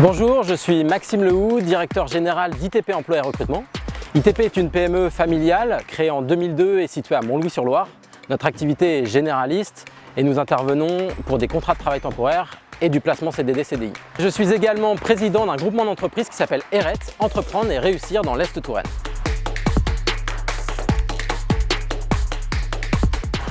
Bonjour, je suis Maxime Lehoux, directeur général d'ITP Emploi et Recrutement. ITP est une PME familiale créée en 2002 et située à Montlouis-sur-Loire. Notre activité est généraliste et nous intervenons pour des contrats de travail temporaire et du placement CDD-CDI. Je suis également président d'un groupement d'entreprises qui s'appelle ERET, Entreprendre et Réussir dans l'Est Touraine.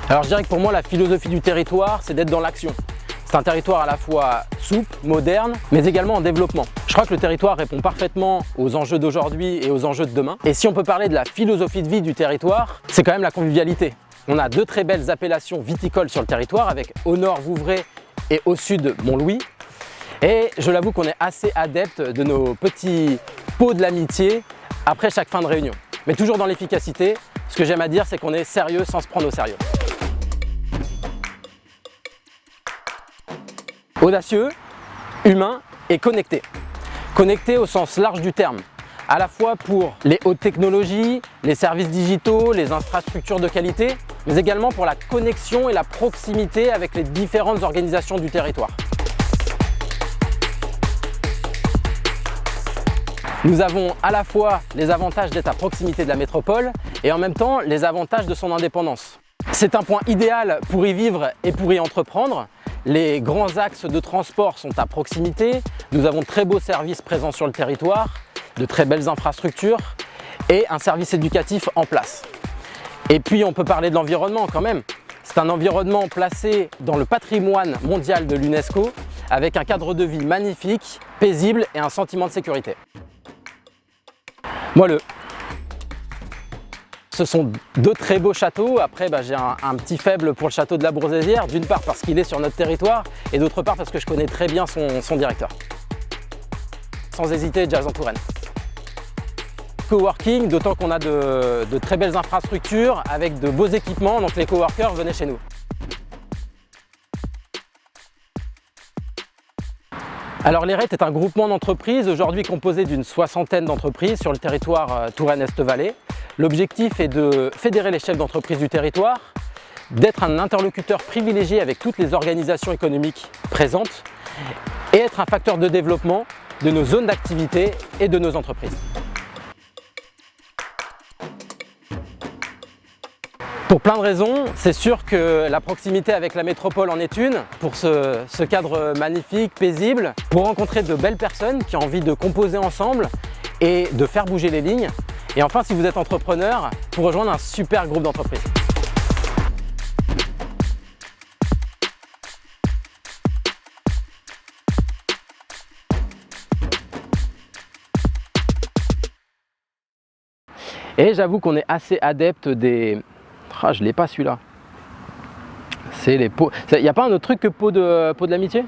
Alors je dirais que pour moi la philosophie du territoire c'est d'être dans l'action. C'est un territoire à la fois souple, moderne, mais également en développement. Je crois que le territoire répond parfaitement aux enjeux d'aujourd'hui et aux enjeux de demain. Et si on peut parler de la philosophie de vie du territoire, c'est quand même la convivialité. On a deux très belles appellations viticoles sur le territoire avec au nord Vouvray et au sud Montlouis. Et je l'avoue qu'on est assez adepte de nos petits pots de l'amitié après chaque fin de réunion. Mais toujours dans l'efficacité, ce que j'aime à dire c'est qu'on est sérieux sans se prendre au sérieux. Audacieux, humain et connecté. Connecté au sens large du terme, à la fois pour les hautes technologies, les services digitaux, les infrastructures de qualité, mais également pour la connexion et la proximité avec les différentes organisations du territoire. Nous avons à la fois les avantages d'être à proximité de la métropole et en même temps les avantages de son indépendance. C'est un point idéal pour y vivre et pour y entreprendre. Les grands axes de transport sont à proximité, nous avons de très beaux services présents sur le territoire, de très belles infrastructures et un service éducatif en place. Et puis on peut parler de l'environnement quand même. C'est un environnement placé dans le patrimoine mondial de l'UNESCO avec un cadre de vie magnifique, paisible et un sentiment de sécurité. Moelleux. Ce sont deux très beaux châteaux. Après, j'ai un petit faible pour le château de la Boursésière, d'une part parce qu'il est sur notre territoire et d'autre part parce que je connais très bien son directeur. Sans hésiter, Jazz en Touraine. Coworking, d'autant qu'on a de très belles infrastructures avec de beaux équipements, donc les coworkers, venez chez nous. Alors l'ERET est un groupement d'entreprises aujourd'hui composé d'une soixantaine d'entreprises sur le territoire Touraine-Est-Vallée. L'objectif est de fédérer les chefs d'entreprise du territoire, d'être un interlocuteur privilégié avec toutes les organisations économiques présentes et être un facteur de développement de nos zones d'activité et de nos entreprises. Pour plein de raisons, c'est sûr que la proximité avec la métropole en est une, pour ce cadre magnifique, paisible, pour rencontrer de belles personnes qui ont envie de composer ensemble et de faire bouger les lignes. Et enfin, si vous êtes entrepreneur, pour rejoindre un super groupe d'entreprises. Et j'avoue qu'on est assez adepte des... Ah, je l'ai pas celui-là. C'est les pots. Il n'y a pas un autre truc que pot de l'amitié ?